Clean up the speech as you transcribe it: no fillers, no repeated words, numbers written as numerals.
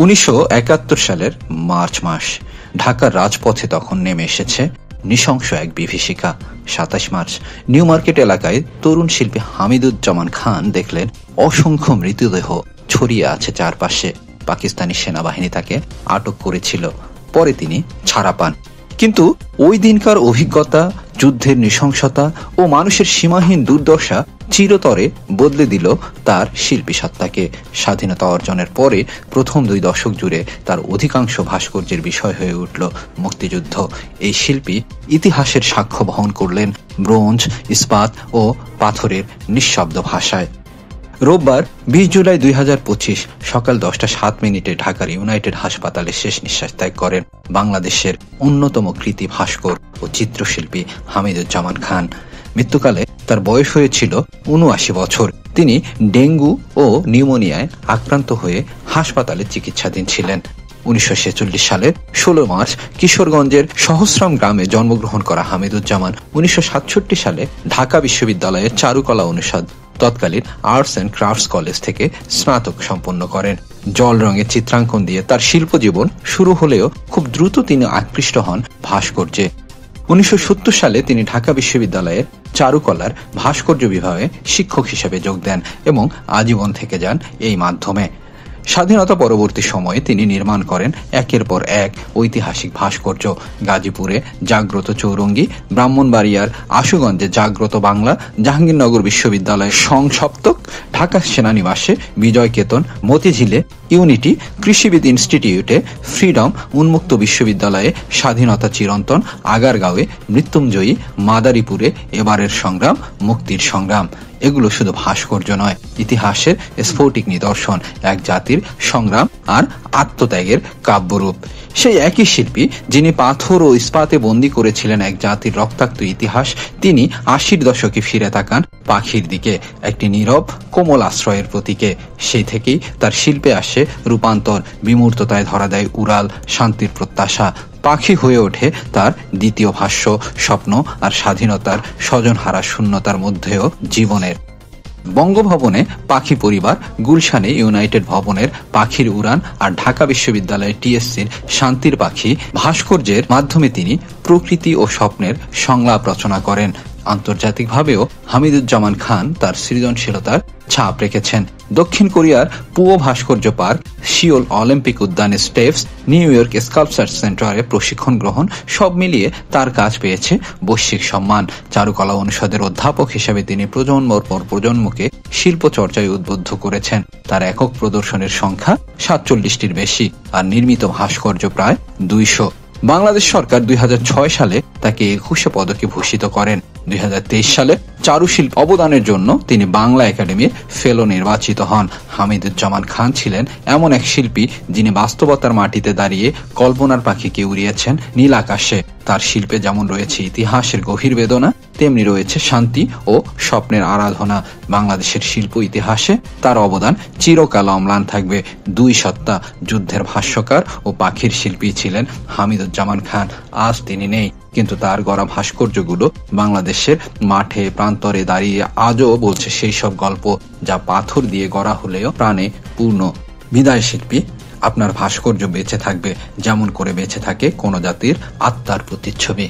1971 সালের মার্চ মাস। ঢাকার রাজপথে তখন নেমে এসেছে নৃশংস এক বিভীষিকা। 27 মার্চ নিউ মার্কেট এলাকায় তরুণ শিল্পী হামিদুজ্জামান খান দেখলেন অসংখ্য মৃতদেহ ছড়িয়ে আছে চারপাশে। পাকিস্তানি সেনাবাহিনী তাকে আটক করেছিল, পরে তিনি ছাড়া পান। কিন্তু ওই দিনকার অভিজ্ঞতা, যুদ্ধের নৃশংসতা ও মানুষের সীমাহীন দুর্দশা চিরতরে বদলে দিল তার শিল্পী সত্তাকে। স্বাধীনতা অর্জনের পরে প্রথম 2 দশক জুড়ে তার অধিকাংশ ভাস্কর্যের বিষয় হয়ে উঠল মুক্তিযুদ্ধ। এই শিল্পী ইতিহাসের সাক্ষ্য বহন করলেন ব্রোঞ্জ, ইস্পাত ও পাথরের নিঃশব্দ ভাষায়। রোববার 20 জুলাই 2025 সকাল 10টা 7 ঢাকার ইউনাইটেড হাসপাতালে শেষ নিঃশ্বাস ত্যাগ করেন বাংলাদেশের অন্যতম কৃতি ভাস্কর ও চিত্রশিল্পী হামিদুজ্জামান খান। মৃত্যুকালে তার বয়স হয়েছিল 79 বছর। তিনি ডেঙ্গু ও নিউমোনিয়ায় আক্রান্ত হয়ে হাসপাতালে চিকিৎসাধীন ছিলেন। 1946 সালের 16 মার্চ কিশোরগঞ্জের সহস্রাম গ্রামে জন্মগ্রহণ করা হামিদুজ্জামান 1967 সালে ঢাকা বিশ্ববিদ্যালয়ের চারুকলা অনুষদ তৎকালীন আর্টস অ্যান্ড ক্রাফটস কলেজ থেকে স্নাতক সম্পন্ন করেন। জল রঙের চিত্রাঙ্কন দিয়ে তার শিল্প জীবন শুরু হলেও খুব দ্রুত তিনি আকৃষ্ট হন ভাস্কর্যে। 1970 সালে তিনি ঢাকা বিশ্ববিদ্যালয়ের চারুকলার ভাস্কর্য বিভাগে শিক্ষক হিসেবে যোগ দেন এবং আজীবন থেকে যান এই মাধ্যমে। স্বাধীনতা পরবর্তী সময়ে তিনি নির্মাণ করেন একের পর এক ঐতিহাসিক ভাস্কর্য। গাজীপুরে জাগ্রত চৌরঙ্গী, ব্রাহ্মণবাড়িয়ার আশুগঞ্জে জাগ্রত বাংলা, জাহাঙ্গীরনগর বিশ্ববিদ্যালয়ের সংসপ্তক, ঢাকা সেনানিবাসে বিজয় কেতন, মতিঝিলে ইউনিটি, কৃষিবিদ ইনস্টিটিউটে ফ্রিডম, উন্মুক্ত বিশ্ববিদ্যালয়ে স্বাধীনতা চিরন্তন, আগারগাঁওয়ে মৃত্যুঞ্জয়ী, মাদারীপুরে এবারের সংগ্রাম, মুক্তির সংগ্রাম। এগুলো শুধু ভাস্কর্য নয়, ইতিহাসের স্ফটিক নিদর্শন, এক জাতির সংগ্রাম আর আত্মত্যাগের কাব্যরূপ। সেই একই শিল্পী যিনি পাথর ও ইস্পাতে বন্দী করেছিলেন এক জাতির রক্তাক্ত ইতিহাস, তিনি 80-র দশকে ফিরে তাকান পাখির দিকে, একটি নীরব কোমল আশ্রয়ের প্রতীকে। সেই থেকেই তার শিল্পে আসে রূপান্তর, বিমূর্ততায় ধরা দেয় উড়াল, শান্তির প্রত্যাশা। পাখি হয়ে ওঠে তার দ্বিতীয় ভাষ্য, স্বপ্ন আর স্বাধীনতার স্বজনহারা শূন্যতার মধ্যেও জীবনের। বঙ্গভবনে পাখি পরিবার, গুলশানে ইউনাইটেড ভবনের পাখির উড়ান আর ঢাকা বিশ্ববিদ্যালয়ের টিএসসির শান্তির পাখি ভাস্কর্যের মাধ্যমে তিনি প্রকৃতি ও স্বপ্নের সংলাপ রচনা করেন। আন্তর্জাতিকভাবেও হামিদুজ্জামান খান তার সৃজনশীলতার ছাপ রেখেছেন। দক্ষিণ কোরিয়ার পুও ভাস্কর্য পার্ক, সিওল অলিম্পিক উদ্যানে স্টেপস, নিউ ইয়র্ক স্কাল্পচার সেন্টারে প্রশিক্ষণ গ্রহণ, সব মিলিয়ে তার কাজ পেয়েছে বৈশ্বিক সম্মান। চারুকলা অনুষদের অধ্যাপক হিসেবে তিনি প্রজন্মর পর প্রজন্মকে শিল্প চর্চায় উদ্বুদ্ধ করেছেন। তার একক প্রদর্শনের সংখ্যা 47টির বেশি আর নির্মিত ভাস্কর্য প্রায় 200। বাংলাদেশ সরকার 2006 সালে তাকে 21 পদকে ভূষিত করেন। 2023 সালে চারুশিল্প অবদানের জন্য তিনি বাংলা একাডেমির ফেলো নির্বাচিত হন। হামিদুজ্জামান খান ছিলেন এমন এক শিল্পী যিনি বাস্তবতার মাটিতে দাঁড়িয়ে কল্পনার পাখিকে উড়িয়েছেন নীল আকাশে। তার শিল্পে যেমন রয়েছে ইতিহাসের গভীর বেদনা, তেমনি রয়েছে শান্তি ও স্বপ্নের আরাধনা। বাংলাদেশের শিল্প ইতিহাসে তার অবদান চিরকাল অম্লান থাকবে। 2 সত্তা, যুদ্ধের ভাষ্যকার ও পাখির শিল্পী ছিলেন হামিদুজ্জামান খান। আজ তিনি নেই, কিন্তু তার গড়া ভাস্কর্যগুলো বাংলাদেশের মাঠে প্রান্তরে দাঁড়িয়ে আজও বলছে সেই সব গল্প যা পাথর দিয়ে গড়া হলেও প্রাণে পূর্ণ। বিদায় শিল্পী, আপনার ভাস্কর্য বেঁচে থাকবে যেমন করে বেঁচে থাকে কোনো জাতির আত্মার প্রতিচ্ছবি।